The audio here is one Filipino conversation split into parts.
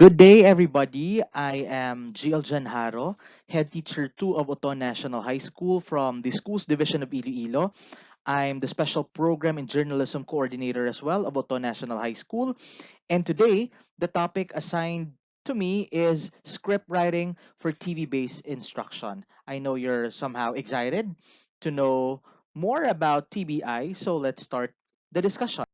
Good day, everybody. I am GL Janharo, Head Teacher 2 of Oton National High School from the Schools Division of Iloilo. I'm the Special Program and Journalism Coordinator as well of Oton National High School. And today, the topic assigned to me is script writing for TV-based instruction. I know you're somehow excited to know more about TBI, so let's start the discussion.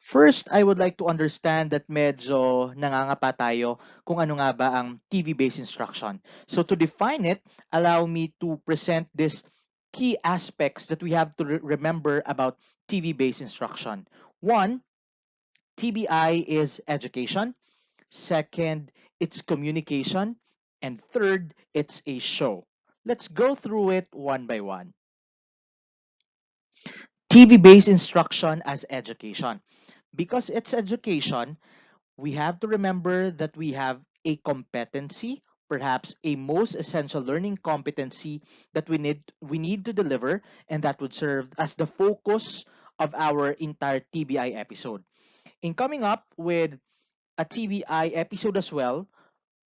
First, I would like to understand that medyo nangangapa tayo kung ano nga ba ang TV-based instruction. So to define it, allow me to present this key aspects that we have to remember about TV-based instruction. One, TBI is education. Second, it's communication. And third, it's a show. Let's go through it one by one. TV-based instruction as education. Because it's education, we have to remember that we have a competency, perhaps a most essential learning competency that we need to deliver, and that would serve as the focus of our entire TBI episode. In coming up with a TBI episode as well,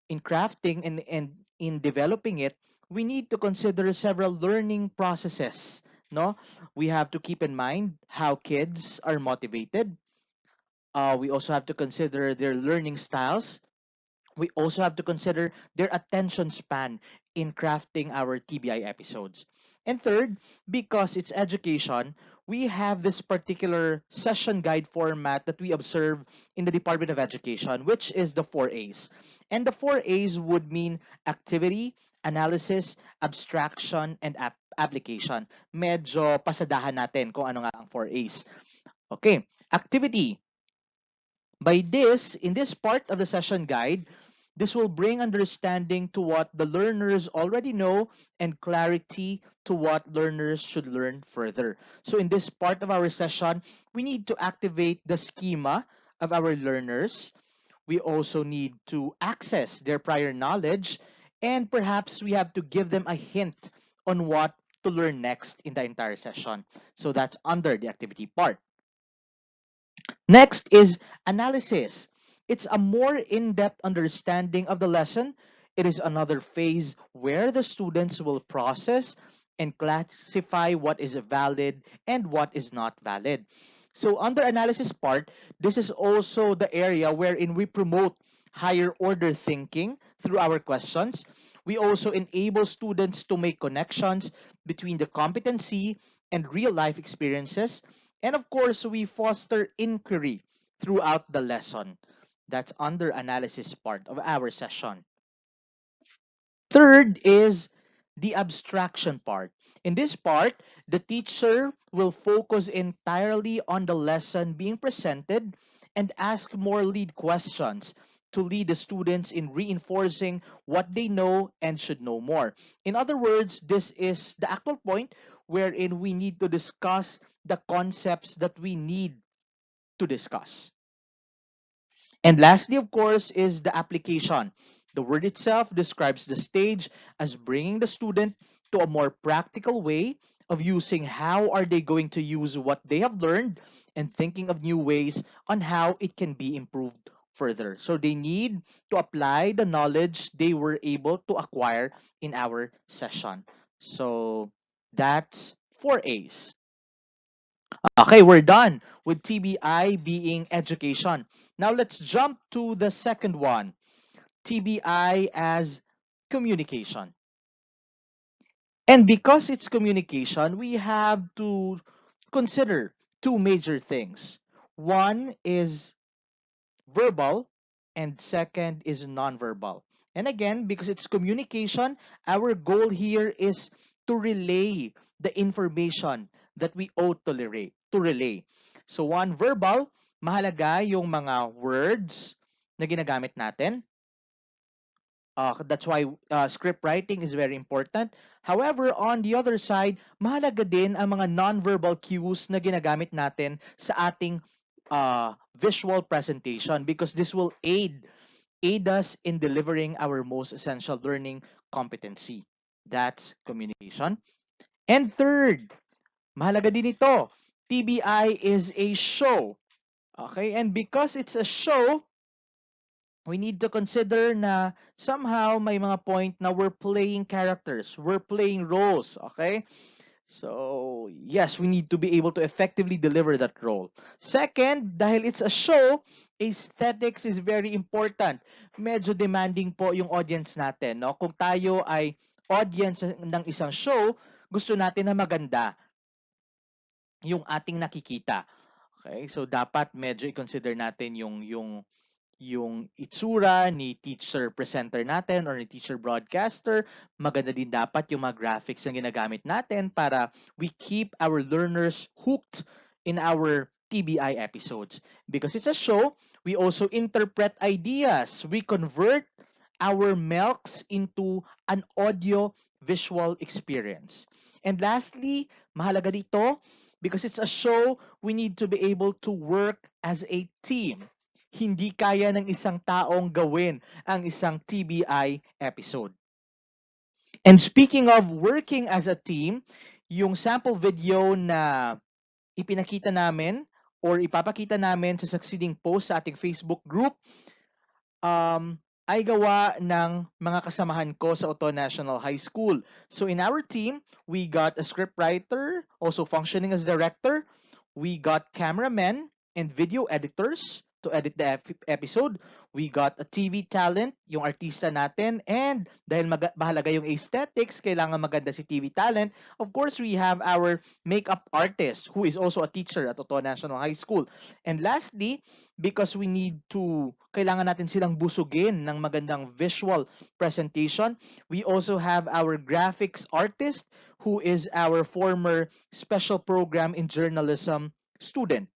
in crafting and in developing it, we need to consider several learning processes. No, we have to keep in mind how kids are motivated. We also have to consider their learning styles. We also have to consider their attention span in crafting our TBI episodes. And third, because it's education, we have this particular session guide format that we observe in the Department of Education, which is the 4A's. And the 4A's would mean activity, analysis, abstraction, and application. Medyo pasadahan natin kung ano nga ang 4A's. Okay, activity. By this, in this part of the session guide, this will bring understanding to what the learners already know and clarity to what learners should learn further. So in this part of our session, we need to activate the schema of our learners. We also need to access their prior knowledge, and perhaps we have to give them a hint on what to learn next in the entire session. So that's under the activity part. Next is analysis. It's a more in-depth understanding of the lesson. It is another phase where the students will process and classify what is valid and what is not valid. So under analysis part, this is also the area wherein we promote higher order thinking through our questions. We also enable students to make connections between the competency and real life experiences. And of course, we foster inquiry throughout the lesson. That's under analysis part of our session. Third is the abstraction part. In this part, the teacher will focus entirely on the lesson being presented and ask more lead questions to lead the students in reinforcing what they know and should know more. In other words, this is the actual point wherein we need to discuss the concepts that we need to discuss. And lastly, of course, is the application. The word itself describes the stage as bringing the student to a more practical way of using how are they going to use what they have learned and thinking of new ways on how it can be improved further. So they need to apply the knowledge they were able to acquire in our session. So that's 4A's. Okay, we're done with TBI being education. Now let's jump to the second one, TBI as communication. And because it's communication, we have to consider two major things. One is verbal, and second is nonverbal. And again, because it's communication, our goal here is to relay the information that we ought to relay. So one, verbal, mahalaga yung mga words na ginagamit natin. That's why script writing is very important. However, on the other side, mahalaga din ang mga non-verbal cues na ginagamit natin sa ating visual presentation because this will aid us in delivering our most essential learning competency. That's communication. And third, mahalaga din ito, TBI is a show. Okay? And because it's a show, we need to consider na somehow may mga point na we're playing characters, we're playing roles, okay? So, yes, we need to be able to effectively deliver that role. Second, dahil it's a show, aesthetics is very important. Medyo demanding po yung audience natin, no? Kung tayo ay audience ng isang show, gusto natin na maganda yung ating nakikita. Okay? So dapat medyo i-consider natin yung itsura ni teacher presenter natin or ni teacher broadcaster. Maganda din dapat yung mga graphics na ginagamit natin para we keep our learners hooked in our TBI episodes. Because it's a show, we also interpret ideas. We convert our milks into an audio visual experience. And lastly, mahalaga dito, because it's a show, we need to be able to work as a team. Hindi kaya ng isang taong gawin ang isang TBI episode. And speaking of working as a team, yung sample video na ipinakita namin or ipapakita namin sa succeeding post sa ating Facebook group ay gawa ng mga kasamahan ko sa Oto National High School. So in our team, we got a scriptwriter, also functioning as director. We got cameramen and video editors to edit the episode. We got a TV talent, yung artista natin. And dahil mahalaga yung aesthetics, kailangan maganda si TV talent. Of course, we have our makeup artist who is also a teacher at Oto National High School. And lastly, because we need to, kailangan natin silang busugin ng magandang visual presentation, we also have our graphics artist who is our former special program in journalism student.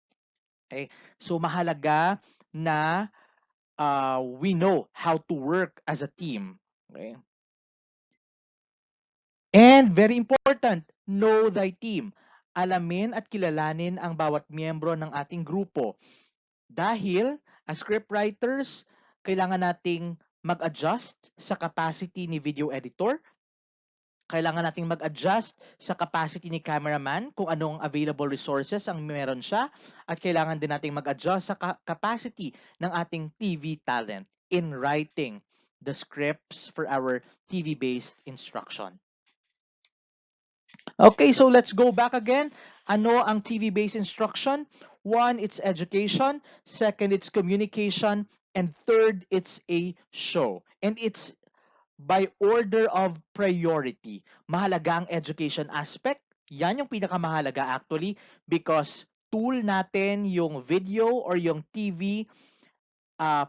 Okay? So mahalaga na we know how to work as a team. Okay? And very important, know thy team. Alamin at kilalanin ang bawat miyembro ng ating grupo. Dahil as scriptwriters, kailangan nating mag-adjust sa capacity ni video editor, kailangan nating mag-adjust sa capacity ni cameraman kung anong available resources ang meron siya, at kailangan din nating mag-adjust sa capacity ng ating TV talent in writing the scripts for our TV-based instruction. Okay, so let's go back again. Ano ang TV-based instruction? One, it's education. Second, it's communication. And third, it's a show. And it's by order of priority. Mahalaga ang education aspect. Yan yung pinakamahalaga actually because tool natin yung video or yung TV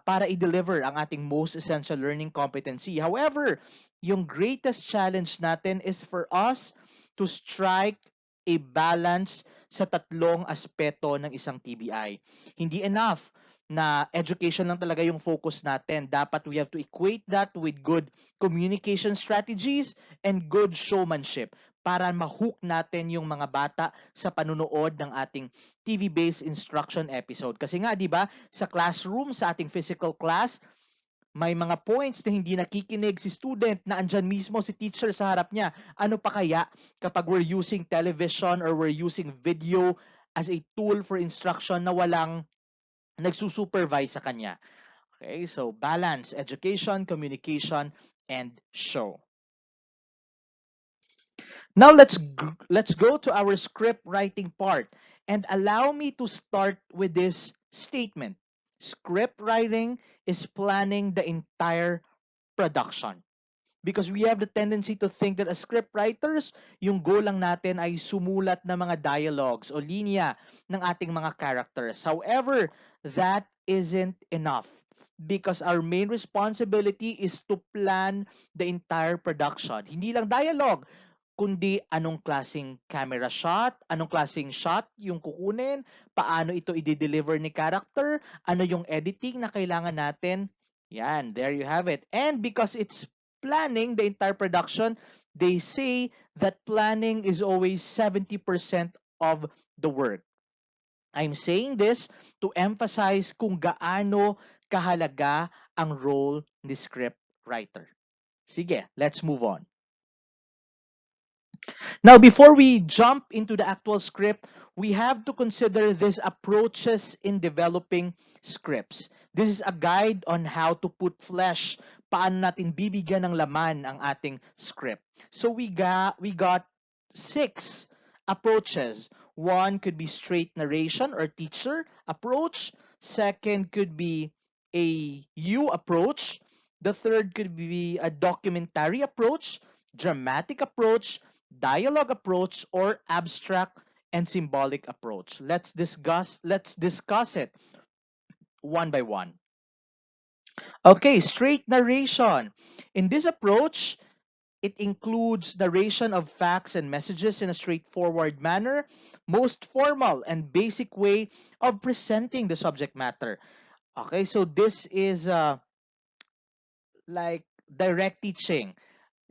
para i-deliver ang ating most essential learning competency. However, yung greatest challenge natin is for us to strike a balance sa tatlong aspeto ng isang TBI. Hindi enough na education lang talaga yung focus natin. Dapat we have to equate that with good communication strategies and good showmanship para ma-hook natin yung mga bata sa panunood ng ating TV-based instruction episode. Kasi nga, di ba, sa classroom, sa ating physical class, may mga points na hindi nakikinig si student na andyan mismo si teacher sa harap niya. Ano pa kaya kapag we're using television or we're using video as a tool for instruction na walang nagsusupervise sa kanya? Okay, so balance, education, communication, and show. Now let's go to our script writing part and allow me to start with this statement. Script writing is planning the entire production. Because we have the tendency to think that as script writers, yung goal lang natin ay sumulat ng mga dialogues o linya ng ating mga characters. However, that isn't enough because our main responsibility is to plan the entire production. Hindi lang dialogue, kundi anong klaseng camera shot, anong klaseng shot yung kukunin, paano ito i-deliver ni character, ano yung editing na kailangan natin. Yan, there you have it. And because it's planning the entire production, they say that planning is always 70% of the work. I'm saying this to emphasize kung gaano kahalaga ang role ni script writer. Sige, let's move on. Now, before we jump into the actual script, we have to consider these approaches in developing scripts. This is a guide on how to put flesh, paano natin bibigyan ng laman ang ating script. So we got 6 approaches. One could be straight narration or teacher approach. Second could be a you approach. The third could be a documentary approach, dramatic approach, dialogue approach, or abstract and symbolic approach. Let's discuss it one by one. Okay, straight narration. In this approach, it includes narration of facts and messages in a straightforward manner, most formal and basic way of presenting the subject matter. Okay, so this is like direct teaching.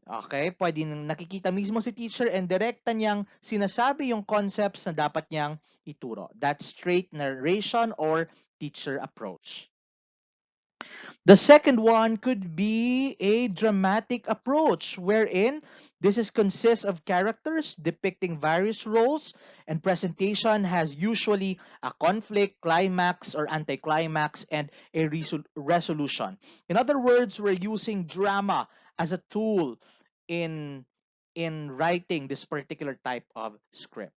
Okay, pwede nakikita mismo si teacher and direkta niyang sinasabi yung concepts na dapat niyang ituro. That's straight narration or teacher approach. The second one could be a dramatic approach, wherein this is consists of characters depicting various roles, and presentation has usually a conflict, climax, or anticlimax, and a resolution. In other words, we're using drama as a tool in writing this particular type of script.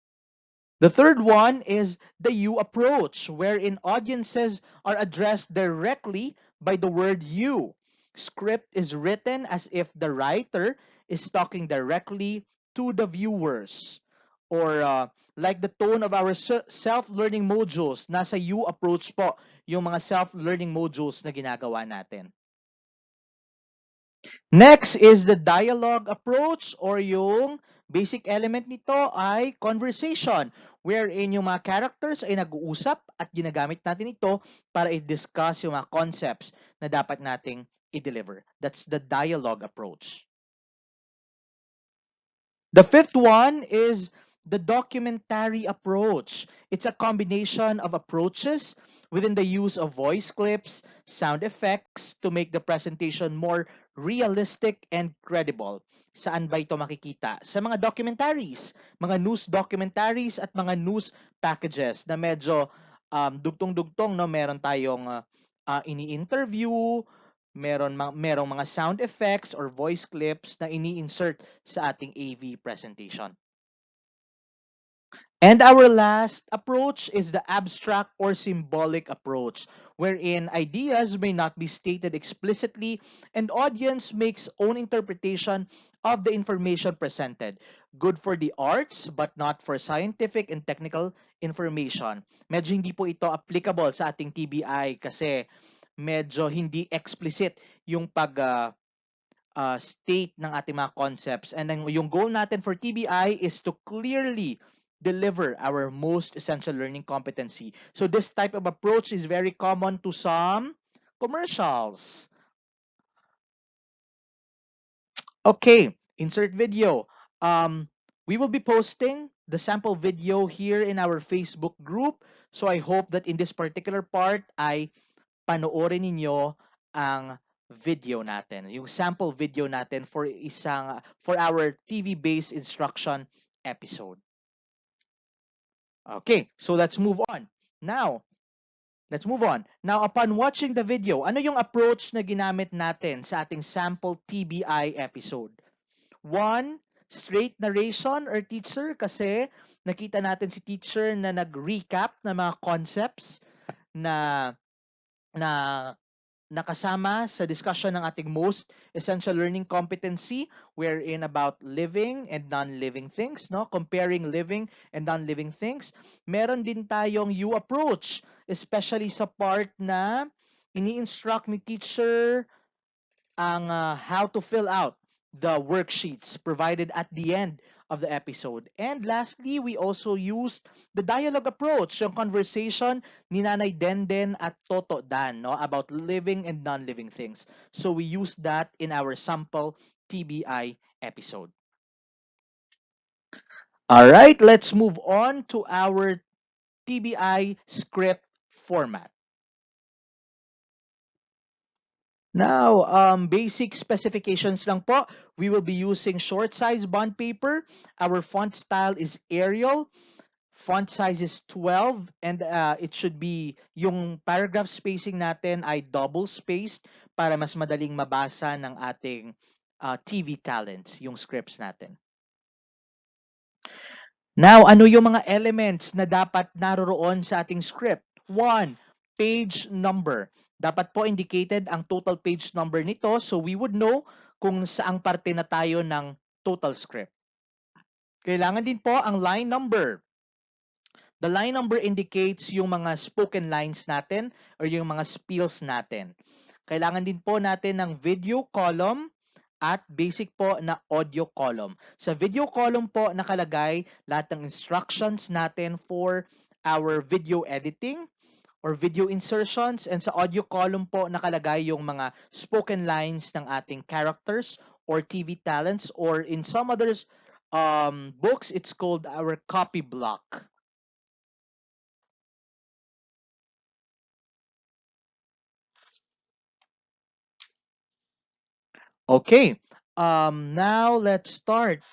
The third one is the you approach, wherein audiences are addressed directly by the word you. Script is written as if the writer is talking directly to the viewers. Or like the tone of our self-learning modules, nasa you approach po yung mga self-learning modules na ginagawa natin. Next is the dialogue approach or yung basic element nito ay conversation wherein yung mga characters ay nag-uusap at ginagamit natin ito para i-discuss yung mga concepts na dapat nating i-deliver. That's the dialogue approach. The fifth one is the documentary approach. It's a combination of approaches within the use of voice clips, sound effects to make the presentation more realistic and credible. Saan ba ito makikita? Sa mga documentaries, mga news documentaries at mga news packages na medyo dugtong-dugtong, no? Meron tayong ini-interview, merong mga sound effects or voice clips na ini-insert sa ating AV presentation. And our last approach is the abstract or symbolic approach, wherein ideas may not be stated explicitly and audience makes own interpretation of the information presented. Good for the arts but not for scientific and technical information. Medyo hindi po ito applicable sa ating TBI kasi medyo hindi explicit yung state ng ating mga concepts. And then yung goal natin for TBI is to clearly deliver our most essential learning competency. So this type of approach is very common to some commercials. Okay, insert video. We will be posting the sample video here in our Facebook group. So I hope that in this particular part ay panoorin ninyo ang video natin, yung sample video natin for our TV-based instruction episode. Okay, so let's move on. Now, upon watching the video, ano yung approach na ginamit natin sa ating sample TBI episode? One, straight narration or teacher kasi nakita natin si teacher na nag-recap ng mga concepts na nakasama sa discussion ng ating most essential learning competency wherein about living and non-living things, no? Comparing living and non-living things. Meron din tayong you approach, especially sa part na ini-instruct ni teacher ang how to fill out the worksheets provided at the end of the episode. And lastly, we also used the dialogue approach, yung conversation ni Nanay Denden at Toto Dan, no, about living and non-living things. So we used that in our sample TBI episode. All right, let's move on to our TBI script format. Now, basic specifications lang po. We will be using short size bond paper. Our font style is Arial. Font size is 12 and it should be yung paragraph spacing natin ay double spaced para mas madaling mabasa ng ating TV talents, yung scripts natin. Now, ano yung mga elements na dapat naroroon sa ating script? One, page number. Dapat po indicated ang total page number nito so we would know kung saang parte na tayo ng total script. Kailangan din po ang line number. The line number indicates yung mga spoken lines natin or yung mga spills natin. Kailangan din po natin ng video column at basic po na audio column. Sa video column po nakalagay lahat ng instructions natin for our video editing or video insertions, and sa audio column po nakalagay yung mga spoken lines ng ating characters or TV talents, or in some others books it's called our copy block. Okay, now let's start.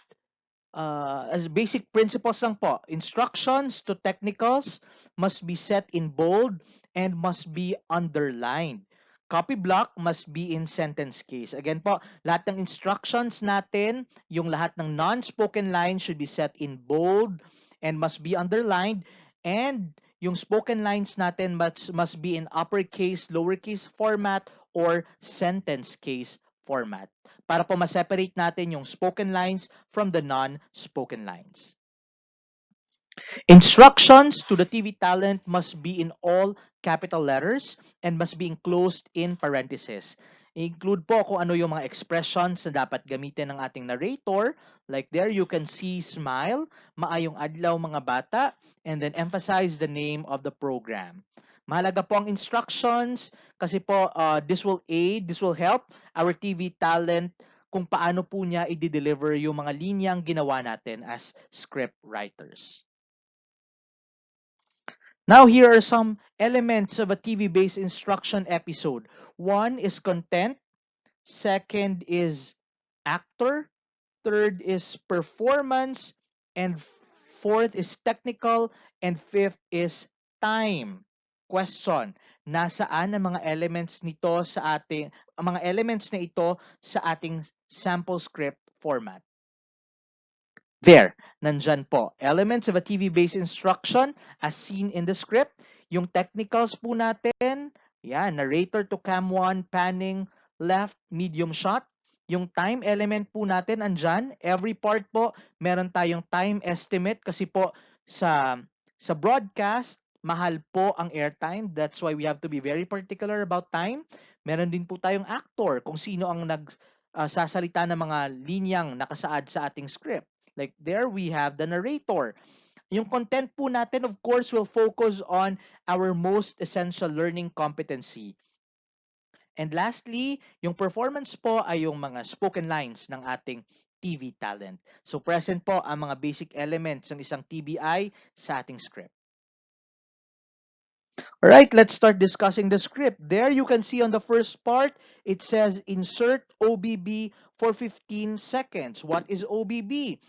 As basic principles lang po, instructions to technicals must be set in bold and must be underlined. Copy block must be in sentence case. Again po, lahat ng instructions natin, yung lahat ng non-spoken lines should be set in bold and must be underlined. And yung spoken lines natin must be in uppercase, lowercase format, or sentence case format para po ma-separate natin yung spoken lines from the non-spoken lines. Instructions to the TV talent must be in all capital letters and must be enclosed in parentheses. Include po kung ano yung mga expressions na dapat gamitin ng ating narrator. Like there, you can see smile, maayong adlaw mga bata, and then emphasize the name of the program. Mahalaga po ang instructions kasi po this will help our TV talent kung paano po niya i-deliver yung mga linyang ginawa natin as script writers. Now, here are some elements of a TV-based instruction episode. One is content, second is actor, third is performance, and fourth is technical, and fifth is time. Question, nasaan ang mga elements nito sa ating ang mga elements na ito sa ating sample script format? There, nandyan po. Elements of a TV-based instruction as seen in the script. Yung technicals po natin, yan, narrator to cam 1, panning, left, medium shot. Yung time element po natin, andyan. Every part po, meron tayong time estimate kasi po sa broadcast, mahal po ang airtime. That's why we have to be very particular about time. Meron din po tayong actor, kung sino ang sasalita ng mga linyang nakasaad sa ating script. Like there we have the narrator. Yung content po natin, of course, will focus on our most essential learning competency. And lastly, yung performance po ay yung mga spoken lines ng ating TV talent. So present po ang mga basic elements ng isang TBI sa ating script. All right, let's start discussing the script. There you can see on the first part, it says insert OBB for 15 seconds. What is OBB?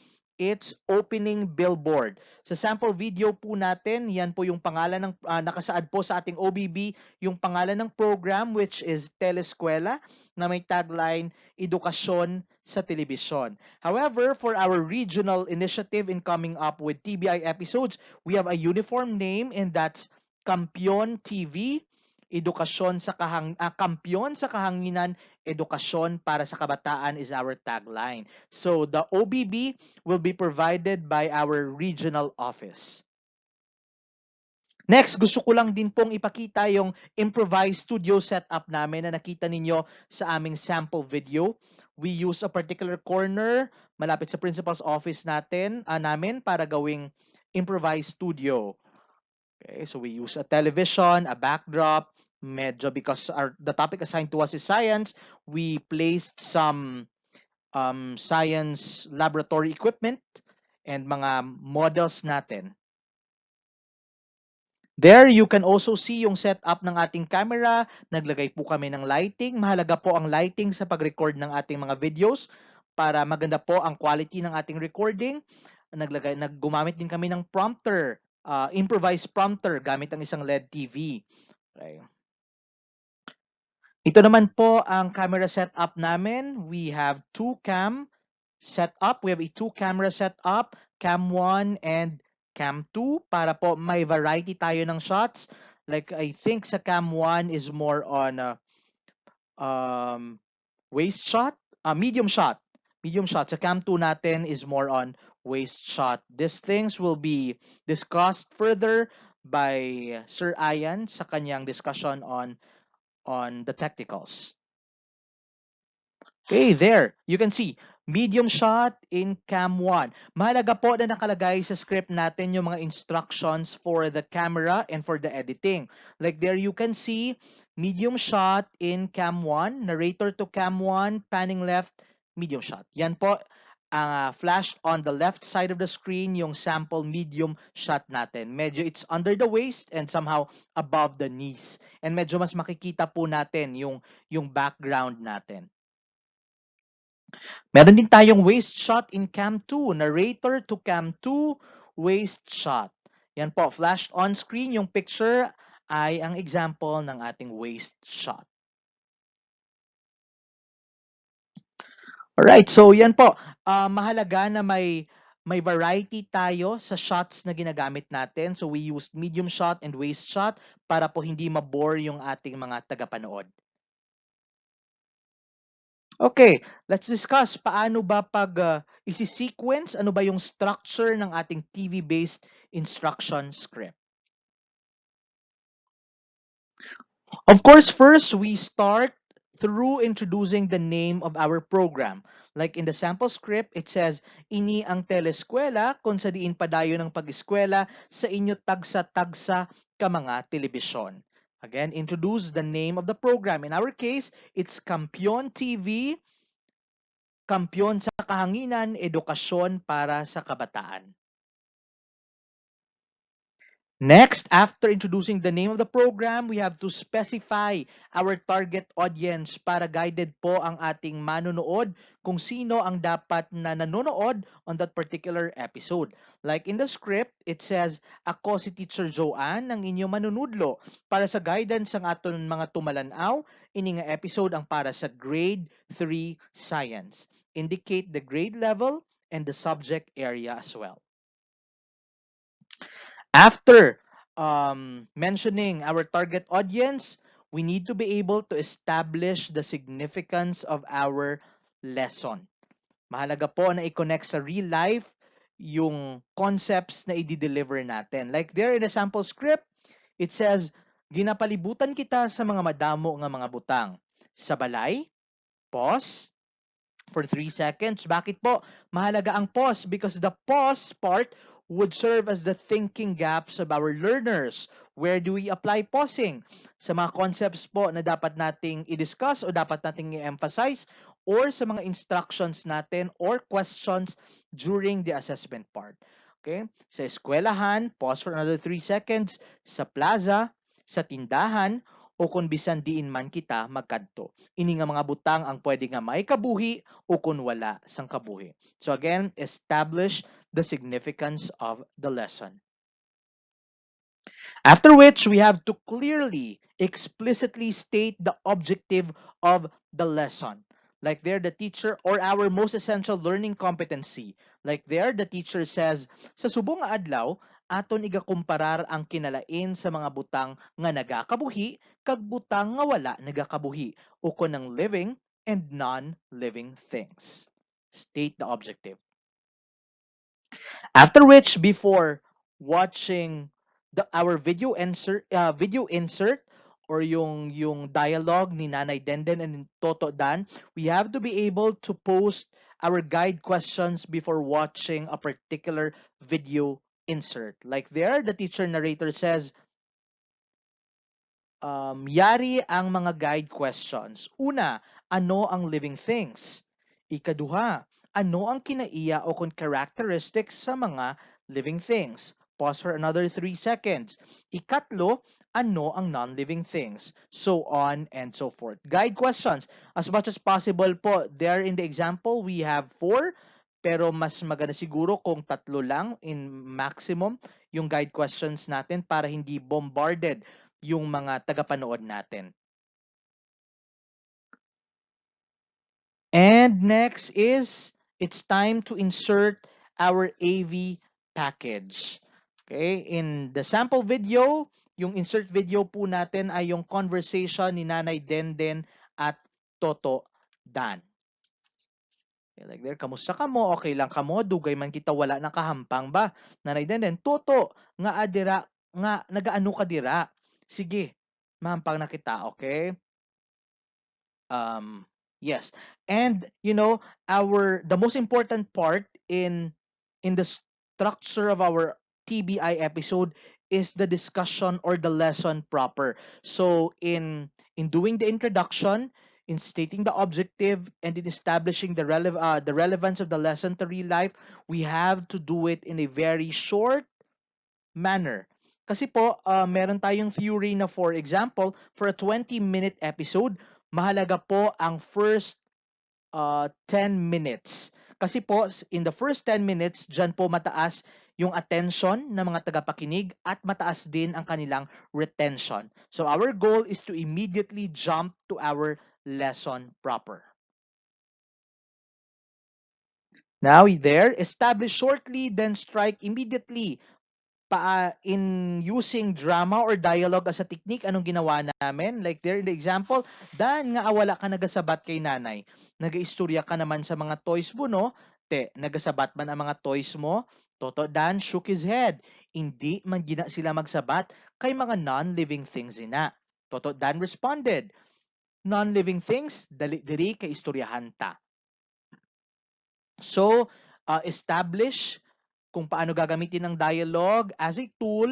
It's opening billboard. Sa sample video po natin, yan po yung pangalan ng nakasaad po sa ating OBB, yung pangalan ng program which is Teleskwela na may tagline Edukasyon sa Telebisyon. However, for our regional initiative in coming up with TBI episodes, we have a uniform name and that's Kampiyon TV, edukasyon sa kampiyon sa kahanginan, edukasyon para sa kabataan is our tagline. So the OBB will be provided by our regional office. Next, gusto ko lang din pong ipakita yung improvised studio setup namin na nakita ninyo sa aming sample video. We use a particular corner malapit sa principal's office namin para gawing improvised studio. Okay, so we use a television, a backdrop, medyo because the topic assigned to us is science, we placed some science laboratory equipment and mga models natin. There, you can also see yung setup ng ating camera. Naglagay po kami ng lighting. Mahalaga po ang lighting sa pag-record ng ating mga videos para maganda po ang quality ng ating recording. Gumamit din kami ng prompter, improvised prompter gamit ang isang LED TV. Okay. Ito naman po ang camera setup namin. We have two cam setup. We have a two camera setup, cam 1 and cam 2 para po may variety tayo ng shots. Like I think sa cam 1 is more on um, waist shot, medium shot. Medium shot. Sa cam 2 natin is more on waist shot. These things will be discussed further by Sir Ian sa kanyang discussion on the technicals. Okay, there. You can see, medium shot in cam 1. Mahalaga po na nakalagay sa script natin yung mga instructions for the camera and for the editing. Like there you can see, medium shot in cam 1, narrator to cam 1, panning left, medium shot. Yan po, flashed on the left side of the screen yung sample medium shot natin. Medyo it's under the waist and somehow above the knees. And medyo mas makikita po natin yung background natin. Meron din tayong waist shot in cam 2, narrator to cam 2, waist shot. Yan po, flashed on screen yung picture ay ang example ng ating waist shot. Alright, so yan po, mahalaga na may variety tayo sa shots na ginagamit natin. So we used medium shot and waist shot para po hindi mabore yung ating mga tagapanood. Okay, let's discuss paano ba pag isi-sequence, ano ba yung structure ng ating TV-based instruction script. Of course, first we start through introducing the name of our program. Like in the sample script, it says, ini ang teleskwela kung sa diin padayon ng pag-eskwela sa inyo tagsa-tagsa ka mga telebisyon. Again, introduce the name of the program. In our case, it's Kampiyon TV, Kampiyon sa Kahanginan, Edukasyon para sa Kabataan. Next, after introducing the name of the program, we have to specify our target audience para guided po ang ating manonood kung sino ang dapat na nanonood on that particular episode. Like in the script, it says, ako si Teacher Joanne, ang inyong manunudlo. Para sa guidance ng aton mga tumalanaw, ini nga episode ang para sa Grade 3 Science. Indicate the grade level and the subject area as well. After mentioning our target audience, we need to be able to establish the significance of our lesson. Mahalaga po na i-connect sa real life yung concepts na i-deliver natin. Like there in the sample script, it says, ginapalibutan kita sa mga madamo nga mga butang. Sa balay, pause, for 3 seconds. Bakit po? Mahalaga ang pause because the pause part would serve as the thinking gaps of our learners. Where do we apply pausing? Sa mga concepts po na dapat nating i-discuss o dapat nating i-emphasize or sa mga instructions natin or questions during the assessment part. Okay? Sa eskwelahan, pause for another 3 seconds. Sa plaza, sa tindahan, o kung bisan diin man kita magkadto. Ini nga mga butang ang pwede nga may kabuhi o kung wala sang kabuhi. So again, establish the significance of the lesson. After which, we have to clearly, explicitly state the objective of the lesson. Like there, the teacher or our most essential learning competency. Like there, the teacher says, sa subong nga adlaw, aton igakumparar ang kinalain sa mga butang nga nagakabuhi kag butang nga wala nagakabuhi o kon ng living and non-living things. State the objective. After which, before watching our video insert or yung dialogue ni Nanay Denden and Toto Dan, we have to be able to post our guide questions before watching a particular video insert. Like there, the teacher narrator says, yari ang mga guide questions. Una, ano ang living things? Ikaduha, ano ang kinaiya o kung characteristics sa mga living things? Pause for another 3 seconds. Ikatlo, ano ang non-living things? So on and so forth. Guide questions. As much as possible po, there in the example, we have 4. pero mas maganda siguro kung tatlo lang in maximum yung guide questions natin para hindi bombarded yung mga tagapanood natin. And next is, it's time to insert our AV package. Okay, in the sample video, yung insert video po natin ay yung conversation ni Nanay Denden at Toto Dan. Okay, like there, kamusta ka mo? Okay lang ka mo? Dugay man kita wala na kahampang ba? Nanay Denden, Toto, nga adira, nga nagaano ka dira? Sige, mahampang na kita, okay? um yes, and our the most important part in the structure of our TBI episode is the discussion or the lesson proper. So in doing the introduction, in stating the objective, and in establishing the relevance of the lesson to real life, we have to do it in a very short manner. Kasi po, meron tayong theory na, for example, for a 20-minute episode, mahalaga po ang first 10 minutes. Kasi po, in the first 10 minutes, dyan po mataas yung attention ng mga tagapakinig at mataas din ang kanilang retention. So our goal is to immediately jump to our lesson proper. Now, there, establish shortly, then strike immediately. In using drama or dialogue as a technique, anong ginawa namin? Like there in the example, Dan nga wala ka nagasabat kay nanay. Nagaistorya ka naman sa mga toys mo, no? Te, nagasabat man ang mga toys mo? Toto Dan shook his head. Hindi man gina sila magsabat kay mga non-living things ina. Toto Dan responded, non-living things, dali kay istoryahan ta. So, establish kung paano gagamitin ang dialogue as a tool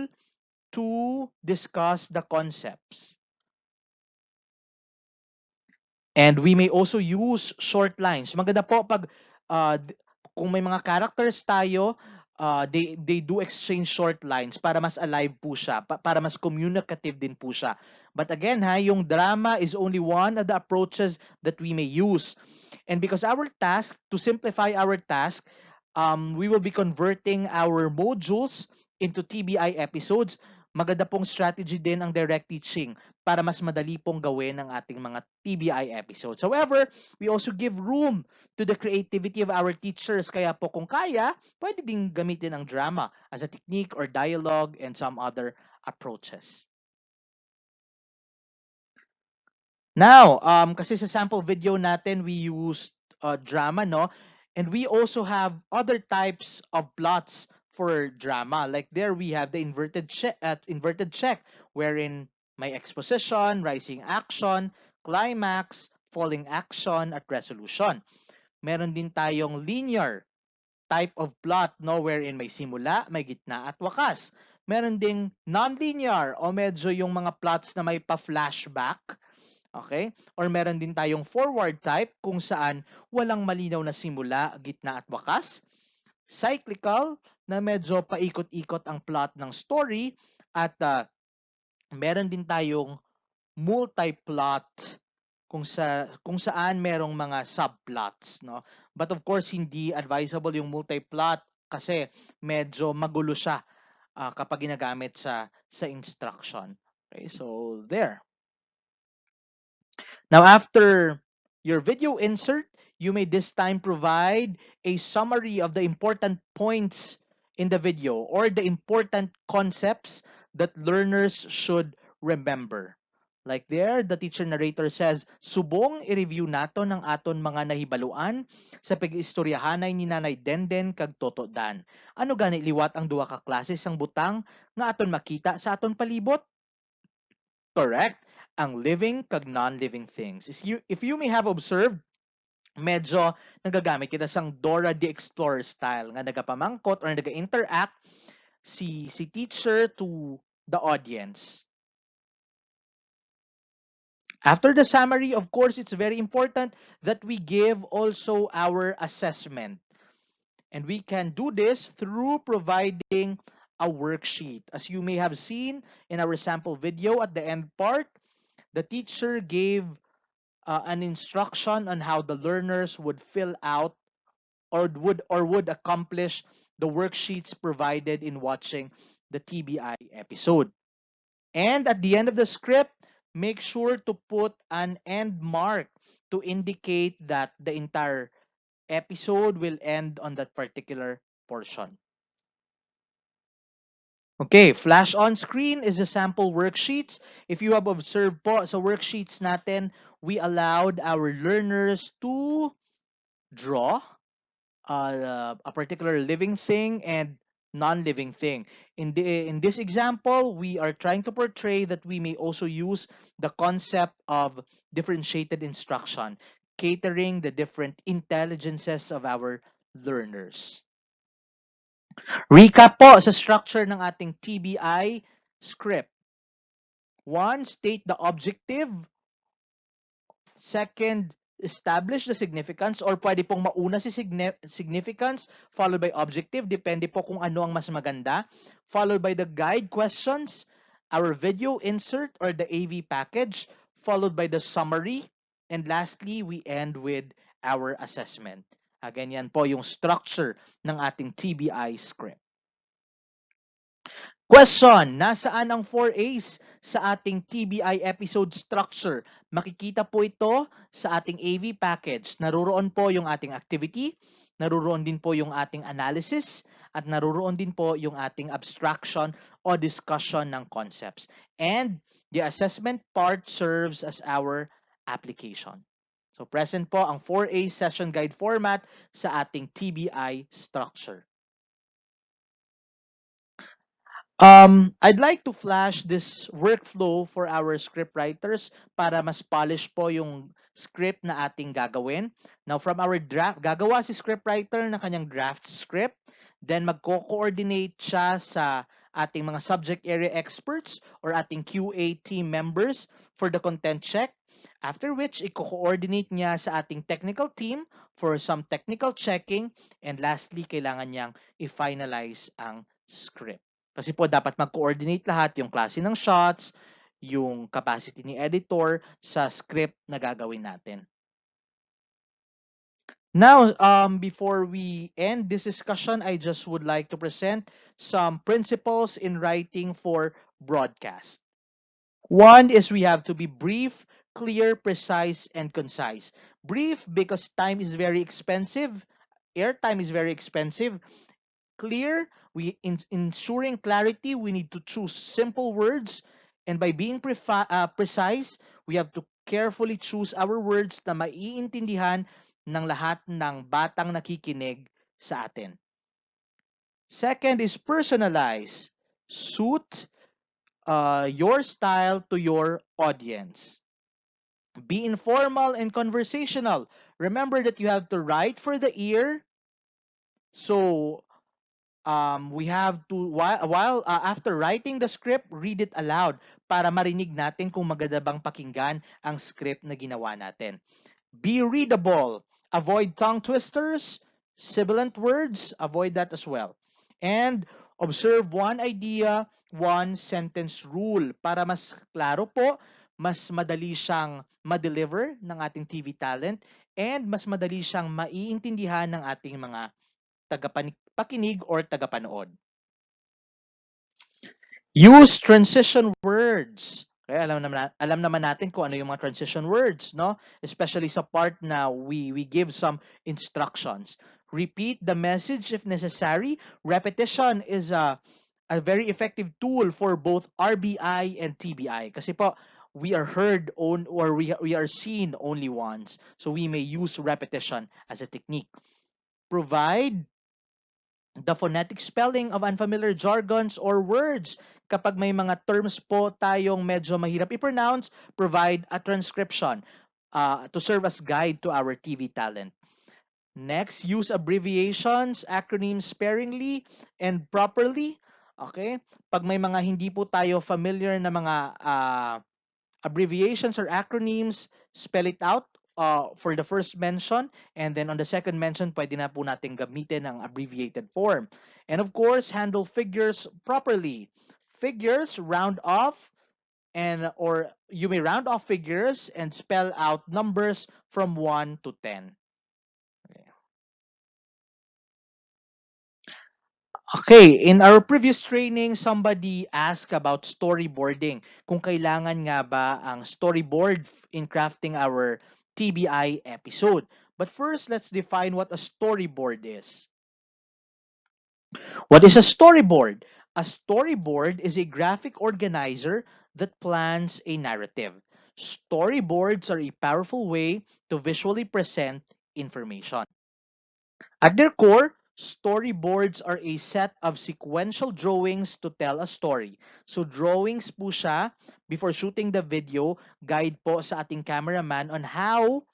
to discuss the concepts. And we may also use short lines. Maganda po pag kung may mga characters tayo, they do exchange short lines para mas alive po siya, para mas communicative din po siya. But again, yung drama is only one of the approaches that we may use. And because our task, to simplify our task, we will be converting our modules into TBI episodes. Maganda pong strategy din ang direct teaching para mas madali pong gawin ang ating mga TBI episodes. However, we also give room to the creativity of our teachers. Kaya po kung kaya, pwede ding gamitin ang drama as a technique or dialogue and some other approaches. Now, kasi sa sample video natin, we used drama, no? And we also have other types of plots for drama. Like there, we have the inverted check, wherein may exposition, rising action, climax, falling action, at resolution. Meron din tayong linear type of plot, no? Wherein may simula, may gitna, at wakas. Meron ding non-linear o medyo yung mga plots na may pa-flashback. Okay? Or meron din tayong forward type kung saan walang malinaw na simula, gitna at wakas. Cyclical na medyo paikot-ikot ang plot ng story. At meron din tayong multi-plot kung saan merong mga subplots, no? But of course, hindi advisable yung multi-plot kasi medyo magulo siya kapag ginagamit sa instruction. Okay? So, there. Now, after your video insert, you may this time provide a summary of the important points in the video or the important concepts that learners should remember. Like there, the teacher narrator says, subong i-review nato ng aton mga nahibaluan sa pag-istoryahanay ni Nanay Denden kag Toto Dan. Ano gani liwat ang duha ka klase sang butang nga aton makita sa aton palibot? Correct. Ang living kag non-living things. If you may have observed, medyo nagagamit kita sang Dora the Explorer style nga nagapamangkot or naga-interact si teacher to the audience. After the summary, of course, it's very important that we give also our assessment. And we can do this through providing a worksheet. As you may have seen in our sample video at the end part, the teacher gave an instruction on how the learners would fill out or would accomplish the worksheets provided in watching the TBI episode. And at the end of the script, make sure to put an end mark to indicate that the entire episode will end on that particular portion. Okay, flash on screen is the sample worksheets. If you have observed po sa worksheets natin, we allowed our learners to draw a particular living thing and non-living thing. In this example, we are trying to portray that we may also use the concept of differentiated instruction, catering the different intelligences of our learners. Recap po sa structure ng ating TBI script. One, state the objective. Second, establish the significance, or pwede pong mauna si significance followed by objective. Depende po kung ano ang mas maganda. Followed by the guide questions, our video insert or the AV package, followed by the summary, and lastly, we end with our assessment. Ganyan po yung structure ng ating TBI script. Question, nasaan ang 4A's sa ating TBI episode structure? Makikita po ito sa ating AV package. Naruroon po yung ating activity, naruroon din po yung ating analysis, at naruroon din po yung ating abstraction o discussion ng concepts. And the assessment part serves as our application. So present po ang 4A session guide format sa ating TBI structure. I'd like to flash this workflow for our script writers para mas polish po yung script na ating gagawin. Now, from our draft, gagawa si script writer ng kanyang draft script. Then, magko-coordinate siya sa ating mga subject area experts or ating QA team members for the content check. After which, i-coordinate niya sa ating technical team for some technical checking. And lastly, kailangan niyang i-finalize ang script. Kasi po dapat mag-coordinate lahat yung klase ng shots, yung capacity ni editor sa script na gagawin natin. Now, before we end this discussion, I just would like to present some principles in writing for broadcast. One is we have to be brief, clear, precise, and concise. Brief because time is very expensive. Airtime is very expensive. Clear, ensuring clarity, we need to choose simple words, and by being precise, we have to carefully choose our words na maiintindihan ng lahat ng batang nakikinig sa atin. Second is personalize. Suit your style to your audience. Be informal and conversational. Remember that you have to write for the ear. So we have to while after writing the script, read it aloud para marinig natin kung maganda bang pakinggan ang script na ginawa natin. Be readable. Avoid tongue twisters, sibilant words, avoid that as well. And observe one idea, one sentence rule para mas klaro po, mas madali siyang ma-deliver ng ating TV talent, and mas madali siyang maiintindihan ng ating mga tagapakinig or tagapanood. Use transition words. Okay, alam naman natin kung ano yung mga transition words, no? Especially sa part na we give some instructions. Repeat the message if necessary. Repetition is a very effective tool for both RBI and TBI. Kasi po, we are heard on or we are seen only once. So we may use repetition as a technique. Provide the phonetic spelling of unfamiliar jargons or words. Kapag may mga terms po tayong medyo mahirap i-pronounce, provide a transcription to serve as guide to our TV talent. Next, use abbreviations, acronyms sparingly and properly. Okay? Pag may mga hindi po tayo familiar na mga abbreviations or acronyms, spell it out for the first mention, and then on the second mention, pwede na po natin gamitin ang abbreviated form. And of course, handle figures properly. Figures, round off, or you may round off figures and spell out numbers from 1 to 10. Okay, in our previous training, somebody asked about storyboarding. Kung kailangan nga ba ang storyboard in crafting our TBI episode. But first, let's define what a storyboard is. What is a storyboard? A storyboard is a graphic organizer that plans a narrative. Storyboards are a powerful way to visually present information. At their core, storyboards are a set of sequential drawings to tell a story. So drawings po siya before shooting the video, guide po sa ating cameraman on how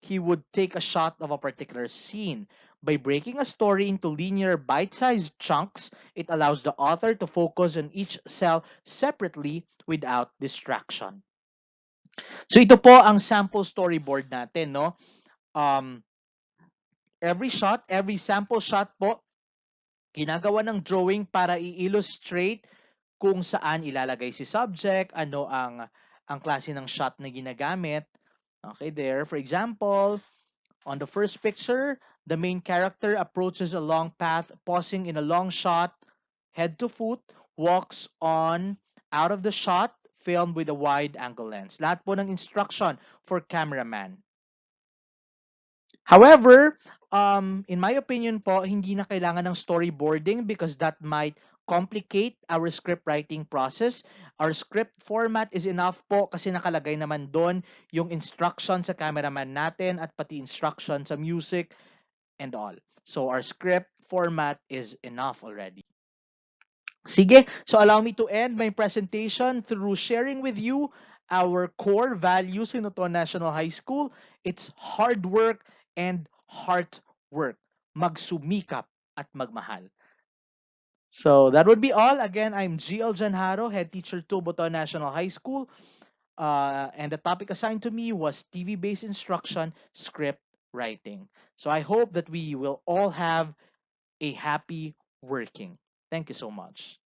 he would take a shot of a particular scene. By breaking a story into linear bite-sized chunks, it allows the author to focus on each cell separately without distraction. So ito po ang sample storyboard natin, no? Um, every sample shot po, ginagawa ng drawing para i-illustrate kung saan ilalagay si subject, ano ang klase ng shot na ginagamit. Okay, there. For example, on the first picture, the main character approaches a long path, pausing in a long shot, head to foot, walks on out of the shot, filmed with a wide angle lens. Lahat po ng instruction for cameraman. However, in my opinion po, hindi na kailangan ng storyboarding because that might complicate our script writing process. Our script format is enough po kasi nakalagay naman doon yung instruction sa cameraman natin at pati instruction sa music and all. So our script format is enough already. Sige, so allow me to end my presentation through sharing with you our core values in Oto National High School. It's hard work and heart work. Magsumikap at magmahal. So that would be all. Again, I'm GL Janharo, head teacher to Boton National High School. And the topic assigned to me was TV-based instruction, script writing. So I hope that we will all have a happy working. Thank you so much.